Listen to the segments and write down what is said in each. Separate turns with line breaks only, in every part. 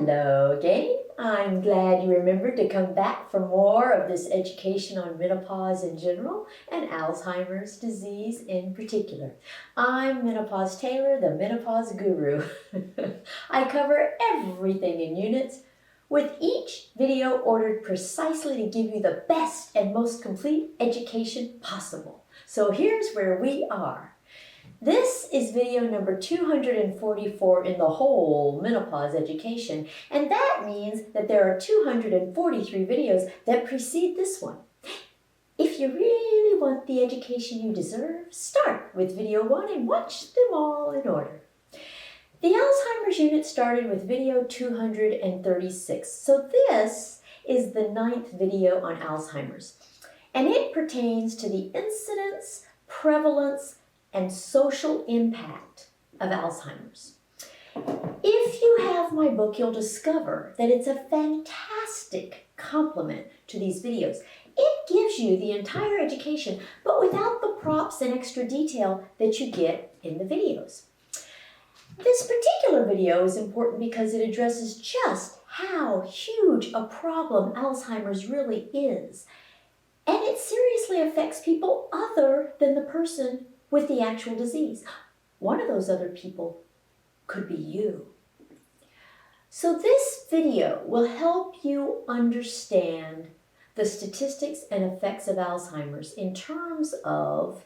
Hello again. I'm glad you remembered to come back for more of this education on menopause in general and Alzheimer's disease in particular. I'm Menopause Taylor, the Menopause Guru. I cover everything in units, with each video ordered precisely to give you the best and most complete education possible. So here's where we are. This is video number 244 in the whole menopause education, and that means that there are 243 videos that precede this one. If you really want the education you deserve, start with video 1 and watch them all in order. The Alzheimer's unit started with video 236, so this is the 9th video on Alzheimer's, and it pertains to the incidence, prevalence, and social impact of Alzheimer's. If you have my book, you'll discover that it's a fantastic complement to these videos. It gives you the entire education, but without the props and extra detail that you get in the videos. This particular video is important because it addresses just how huge a problem Alzheimer's really is, and it seriously affects people other than the person with the actual disease. One of those other people could be you. So this video will help you understand the statistics and effects of Alzheimer's in terms of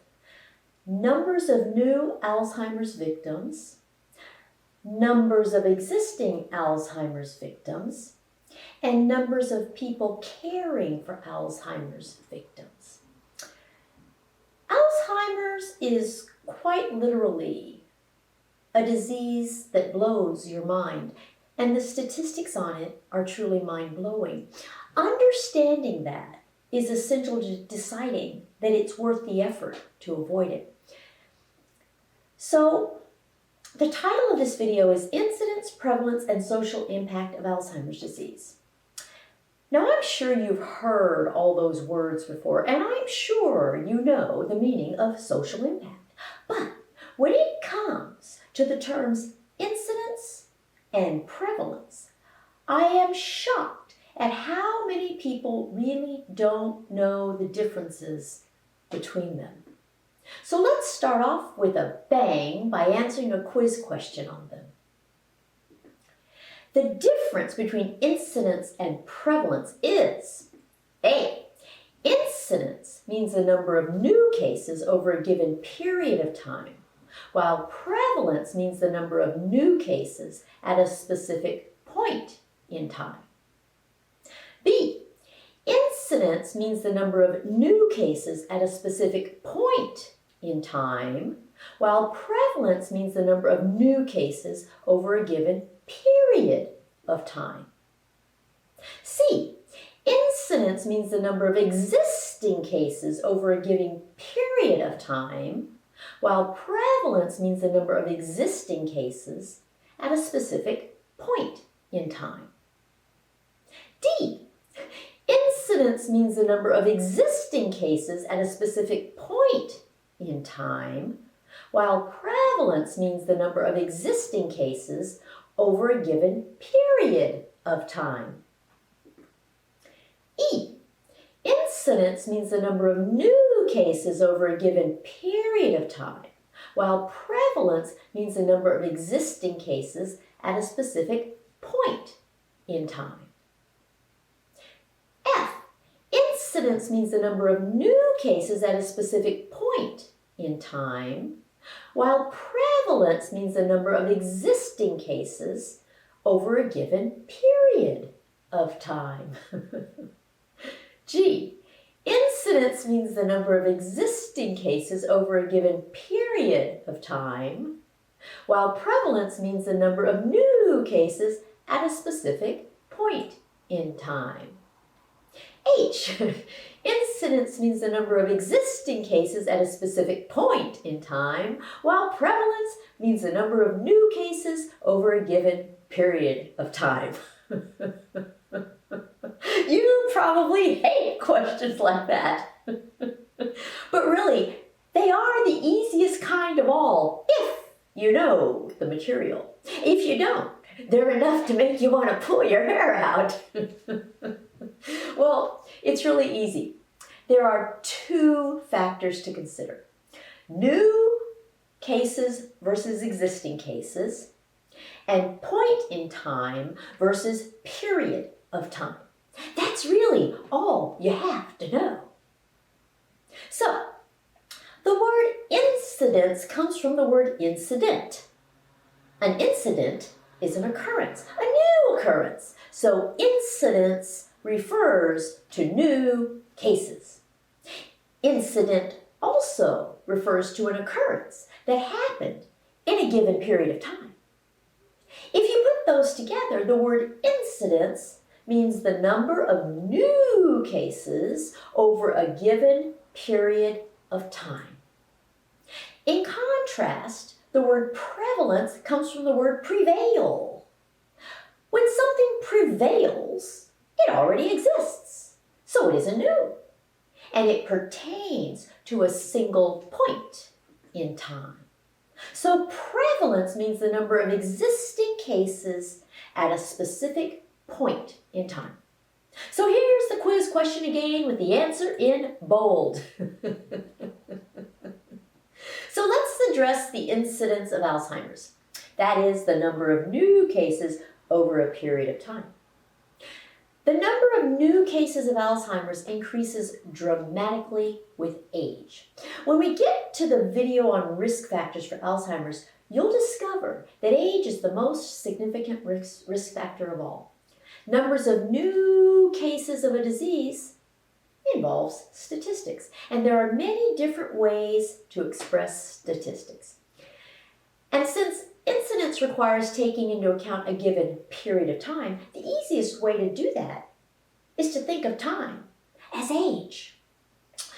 numbers of new Alzheimer's victims, numbers of existing Alzheimer's victims, and numbers of people caring for Alzheimer's victims. Alzheimer's is quite literally a disease that blows your mind, and the statistics on it are truly mind-blowing. Understanding that is essential to deciding that it's worth the effort to avoid it. So, the title of this video is Incidence, Prevalence, and Social Impact of Alzheimer's Disease. Now, I'm sure you've heard all those words before, and I'm sure you know the meaning of social impact. But when it comes to the terms incidence and prevalence, I am shocked at how many people really don't know the differences between them. So let's start off with a bang by answering a quiz question on them. The difference between incidence and prevalence is A. Incidence means the number of new cases over a given period of time, while prevalence means the number of new cases at a specific point in time. B. Incidence means the number of new cases at a specific point in time, while prevalence means the number of new cases over a given period of time. C. Incidence means the number of existing cases over a given period of time, while prevalence means the number of existing cases at a specific point in time. D. Incidence means the number of existing cases at a specific point in time, while prevalence means the number of existing cases over a given period of time. E. Incidence means the number of new cases over a given period of time, while prevalence means the number of existing cases at a specific point in time. F. Incidence means the number of new cases at a specific point in time, while prevalence means the number of existing cases over a given period of time. G. Incidence means the number of existing cases over a given period of time, while prevalence means the number of new cases at a specific point in time. H. Incidence means the number of existing cases at a specific point in time, while prevalence means the number of new cases over a given period of time. You probably hate questions like that. But really, they are the easiest kind of all if you know the material. If you don't, They're enough to make you want to pull your hair out. Well, it's really easy. There are two factors to consider. New cases versus existing cases, and point in time versus period of time. That's really all you have to know. So, the word incidence comes from the word incident. An incident is an occurrence, a new occurrence. So incidence refers to new cases. Incident also refers to an occurrence that happened in a given period of time. If you put those together, the word incidence means the number of new cases over a given period of time. In contrast, the word prevalence comes from the word prevail. When something prevails, it already exists, so it isn't new, and it pertains to a single point in time. So prevalence means the number of existing cases at a specific point in time. So here's the quiz question again with the answer in bold. So let's address the incidence of Alzheimer's. That is the number of new cases over a period of time. The number of new cases of Alzheimer's increases dramatically with age. When we get to the video on risk factors for Alzheimer's, you'll discover that age is the most significant risk factor of all. Numbers of new cases of a disease involves statistics, and there are many different ways to express statistics. And since incidence requires taking into account a given period of time, the easiest way to do that is to think of time as age.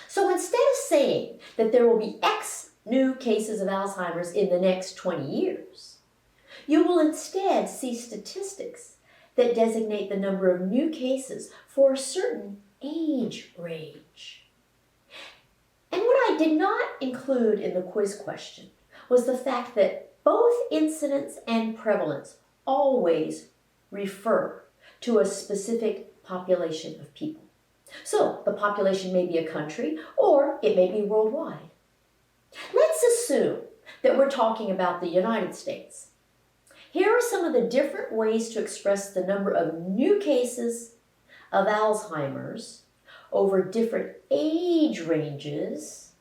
So instead of saying that there will be X new cases of Alzheimer's in the next 20 years, you will instead see statistics that designate the number of new cases for a certain age range. And what I did not include in the quiz question was the fact that both incidence and prevalence always refer to a specific population of people. So the population may be a country or it may be worldwide. Let's assume that we're talking about the United States. Here are some of the different ways to express the number of new cases of Alzheimer's over different age ranges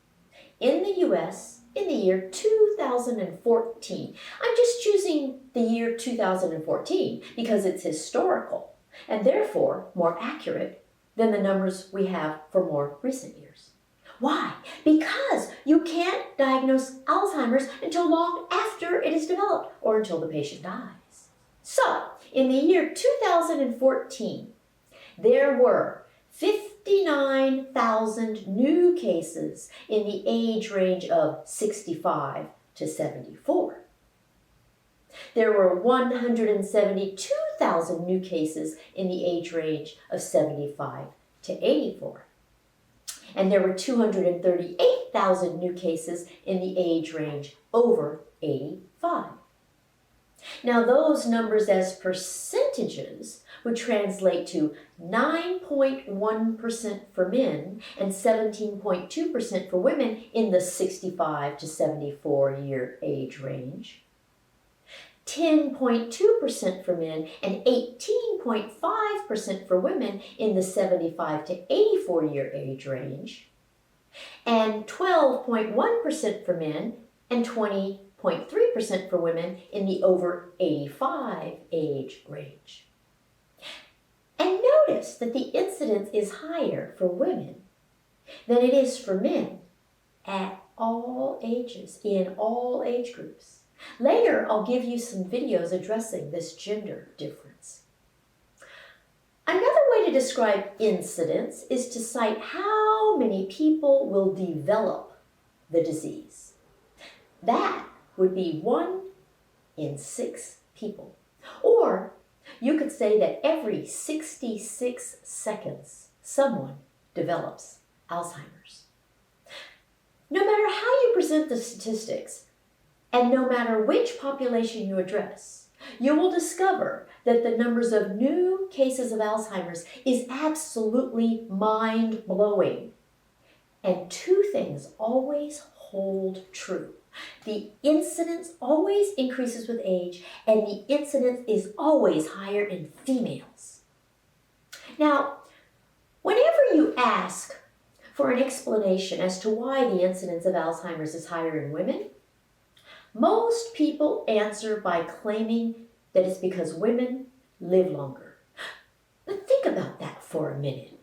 in the U.S. in the year 2014. I'm just choosing the year 2014 because it's historical and therefore more accurate than the numbers we have for more recent years. Why? Because you can't diagnose Alzheimer's until long after it is developed or until the patient dies. So, in the year 2014, there were 59,000 new cases in the age range of 65 to 74. There were 172,000 new cases in the age range of 75 to 84. And there were 238,000 new cases in the age range over 85. Now those numbers as percentages would translate to 9.1% for men and 17.2% for women in the 65 to 74 year age range, 10.2% for men and 18.5% for women in the 75 to 84 year age range, and 12.1% for men and 20.3% for women in the over 85 age range. And notice that the incidence is higher for women than it is for men at all ages, in all age groups. Later, I'll give you some videos addressing this gender difference. Another way to describe incidence is to cite how many people will develop the disease. That would be 1 in 6 people. Or you could say that every 66 seconds, someone develops Alzheimer's. No matter how you present the statistics, and no matter which population you address, you will discover that the numbers of new cases of Alzheimer's is absolutely mind-blowing. And two things always hold true. The incidence always increases with age, and the incidence is always higher in females. Now, whenever you ask for an explanation as to why the incidence of Alzheimer's is higher in women, most people answer by claiming that it's because women live longer. But think about that for a minute.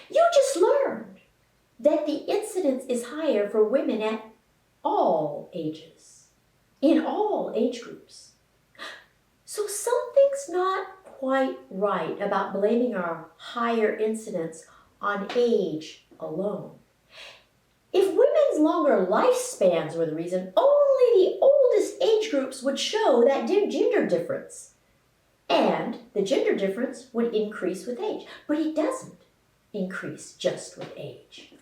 You just learned that the incidence is higher for women at all ages, in all age groups. So something's not quite right about blaming our higher incidence on age alone. If women's longer lifespans were the reason, only the oldest age groups would show that gender difference. And the gender difference would increase with age. But it doesn't increase just with age.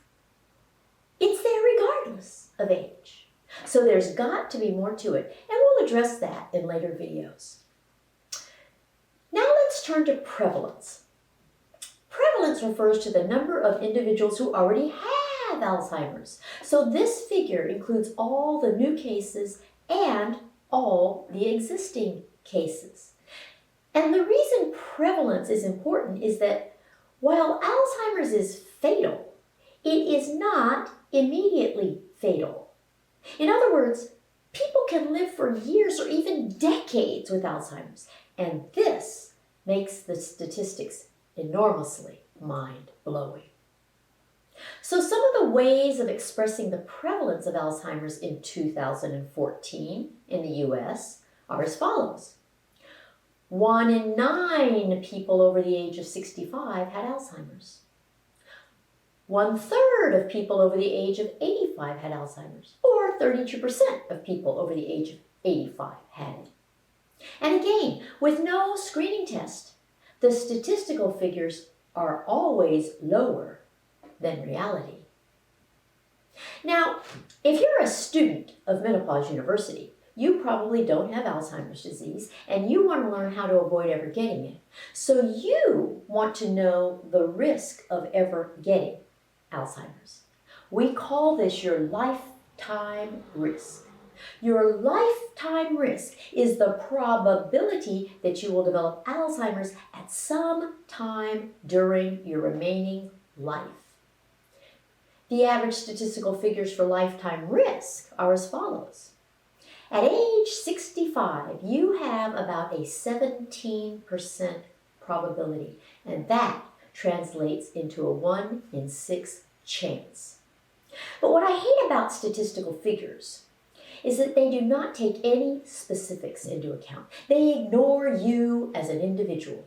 It's there regardless of age. So there's got to be more to it, and we'll address that in later videos. Now let's turn to prevalence. Prevalence refers to the number of individuals who already have Alzheimer's. So this figure includes all the new cases and all the existing cases. And the reason prevalence is important is that while Alzheimer's is fatal, it is not immediately fatal. In other words, people can live for years or even decades with Alzheimer's, and this makes the statistics enormously mind-blowing. So some of the ways of expressing the prevalence of Alzheimer's in 2014 in the US are as follows. 1 in 9 people over the age of 65 had Alzheimer's. 1/3 of people over the age of 85 had Alzheimer's, or 32% of people over the age of 85 had it. And again, with no screening test, the statistical figures are always lower than reality. Now, if you're a student of Menopause University, you probably don't have Alzheimer's disease, and you want to learn how to avoid ever getting it. So you want to know the risk of ever getting Alzheimer's. We call this your lifetime risk. Your lifetime risk is the probability that you will develop Alzheimer's at some time during your remaining life. The average statistical figures for lifetime risk are as follows. At age 65, you have about a 17% probability, and that translates into a 1 in 6 chance. But what I hate about statistical figures is that they do not take any specifics into account. They ignore you as an individual.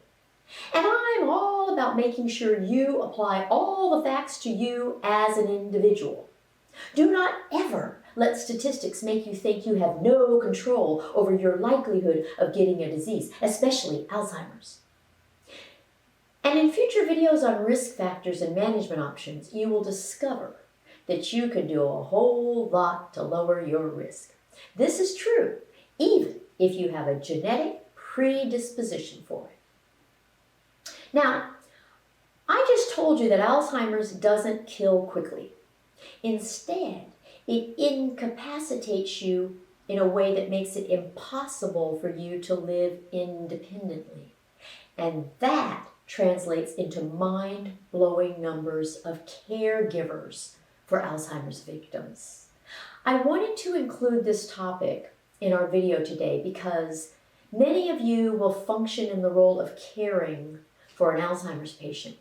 And I'm all about making sure you apply all the facts to you as an individual. Do not ever let statistics make you think you have no control over your likelihood of getting a disease, especially Alzheimer's. And in future videos on risk factors and management options, you will discover that you can do a whole lot to lower your risk. This is true even if you have a genetic predisposition for it. Now, I just told you that Alzheimer's doesn't kill quickly. Instead, it incapacitates you in a way that makes it impossible for you to live independently. And that translates into mind-blowing numbers of caregivers for Alzheimer's victims. I wanted to include this topic in our video today because many of you will function in the role of caring for an Alzheimer's patient.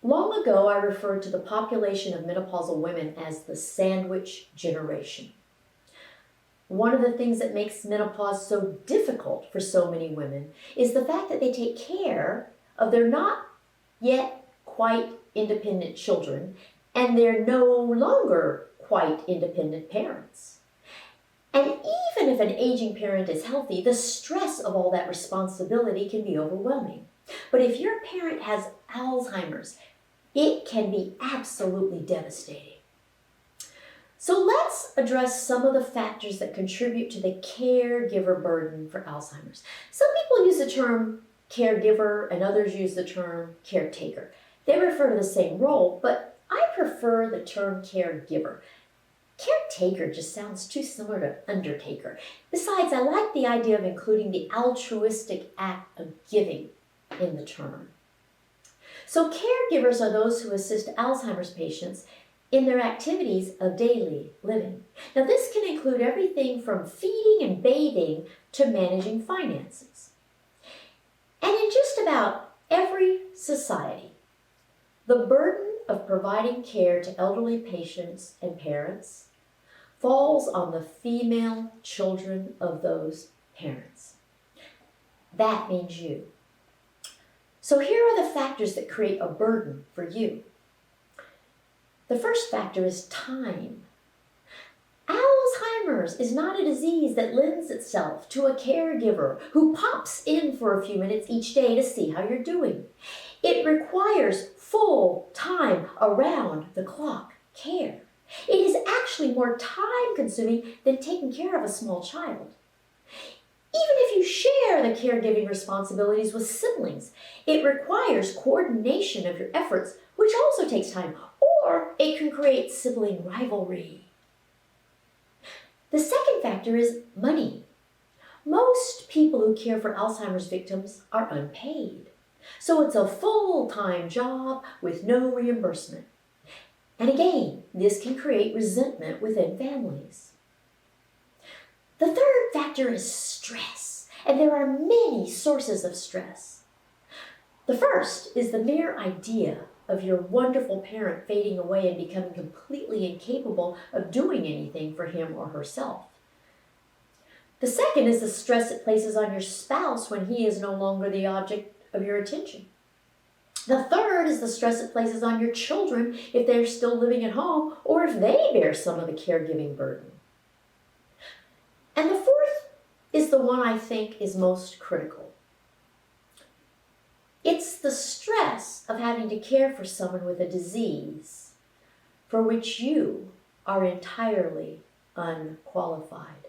Long ago, I referred to the population of menopausal women as the sandwich generation. One of the things that makes menopause so difficult for so many women is the fact that they take care of their not yet quite independent children, and they're no longer quite independent parents. And even if an aging parent is healthy, the stress of all that responsibility can be overwhelming. But if your parent has Alzheimer's, it can be absolutely devastating. So let's let's address some of the factors that contribute to the caregiver burden for Alzheimer's. Some people use the term caregiver and others use the term caretaker. They refer to the same role, but I prefer the term caregiver. Caretaker just sounds too similar to undertaker. Besides, I like the idea of including the altruistic act of giving in the term. So caregivers are those who assist Alzheimer's patients in their activities of daily living. Now this can include everything from feeding and bathing to managing finances. And in just about every society, the burden of providing care to elderly patients and parents falls on the female children of those parents. That means you. So here are the factors that create a burden for you. The first factor is time. Alzheimer's is not a disease that lends itself to a caregiver who pops in for a few minutes each day to see how you're doing. It requires full time, around the clock care. It is actually more time consuming than taking care of a small child. Even if you share the caregiving responsibilities with siblings, it requires coordination of your efforts, which also takes time, or it can create sibling rivalry. The second factor is money. Most people who care for Alzheimer's victims are unpaid, so it's a full-time job with no reimbursement. And again, this can create resentment within families. The third factor is stress, and there are many sources of stress. The first is the mere idea of your wonderful parent fading away and becoming completely incapable of doing anything for him or herself. The second is the stress it places on your spouse when he is no longer the object of your attention. The third is the stress it places on your children if they're still living at home or if they bear some of the caregiving burden. And the fourth is the one I think is most critical. It's the stress of having to care for someone with a disease for which you are entirely unqualified.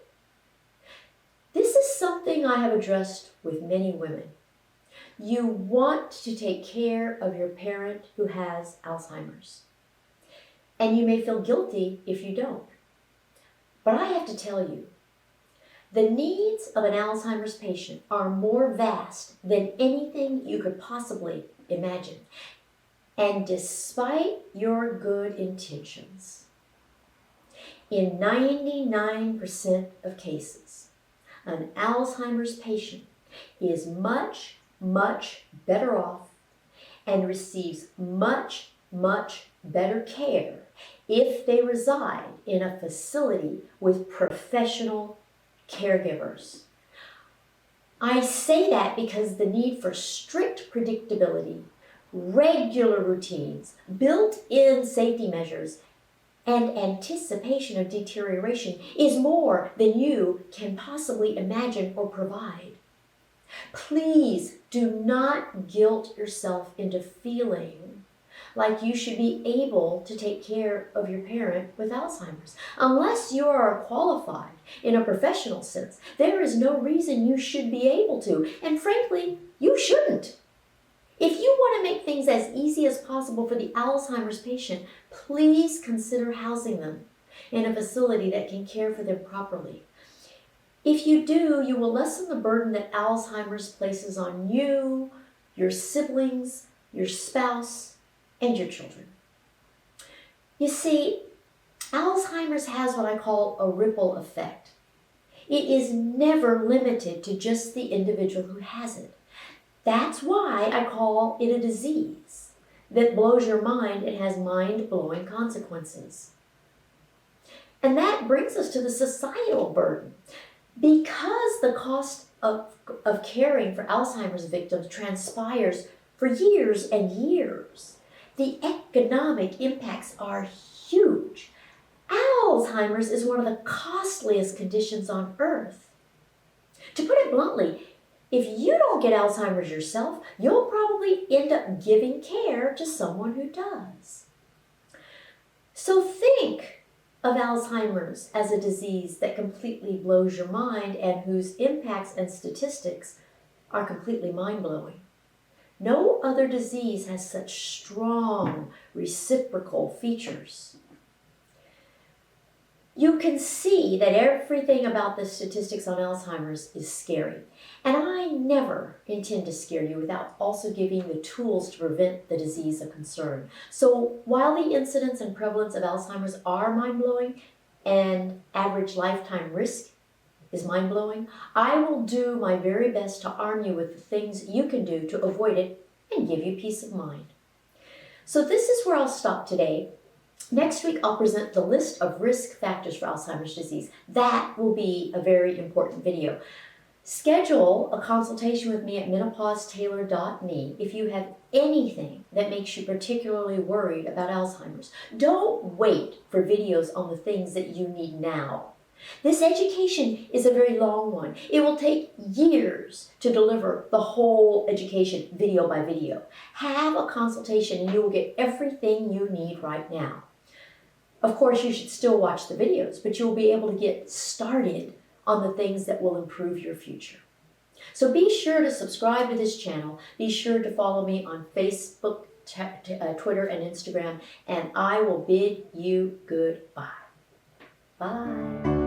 This is something I have addressed with many women. You want to take care of your parent who has Alzheimer's, and you may feel guilty if you don't. But I have to tell you, the needs of an Alzheimer's patient are more vast than anything you could possibly imagine. And despite your good intentions, in 99% of cases, an Alzheimer's patient is much better off and receives much better care if they reside in a facility with professional caregivers. I say that because the need for strict predictability, regular routines, built-in safety measures, and anticipation of deterioration is more than you can possibly imagine or provide. Please do not guilt yourself into feeling like you should be able to take care of your parent with Alzheimer's. Unless you are qualified in a professional sense, there is no reason you should be able to, and frankly, you shouldn't. If you want to make things as easy as possible for the Alzheimer's patient, please consider housing them in a facility that can care for them properly. If you do, you will lessen the burden that Alzheimer's places on you, your siblings, your spouse, and your children. You see, Alzheimer's has what I call a ripple effect. It is never limited to just the individual who has it. That's why I call it a disease that blows your mind and has mind-blowing consequences. And that brings us to the societal burden. Because the cost of caring for Alzheimer's victims transpires for years and years, the economic impacts are huge. Alzheimer's is one of the costliest conditions on earth. To put it bluntly, if you don't get Alzheimer's yourself, you'll probably end up giving care to someone who does. So think of Alzheimer's as a disease that completely blows your mind and whose impacts and statistics are completely mind-blowing. No other disease has such strong reciprocal features. You can see that everything about the statistics on Alzheimer's is scary. And I never intend to scare you without also giving the tools to prevent the disease of concern. So while the incidence and prevalence of Alzheimer's are mind-blowing and average lifetime risk is mind-blowing, I will do my very best to arm you with the things you can do to avoid it and give you peace of mind. So this is where I'll stop today. Next week, I'll present the list of risk factors for Alzheimer's disease. That will be a very important video. Schedule a consultation with me at menopausetailor.me if you have anything that makes you particularly worried about Alzheimer's. Don't wait for videos on the things that you need now. This education is a very long one. It will take years to deliver the whole education video by video. Have a consultation and you will get everything you need right now. Of course, you should still watch the videos, but you'll be able to get started on the things that will improve your future. So be sure to subscribe to this channel. Be sure to follow me on Facebook, Twitter, and Instagram, and I will bid you goodbye. Bye.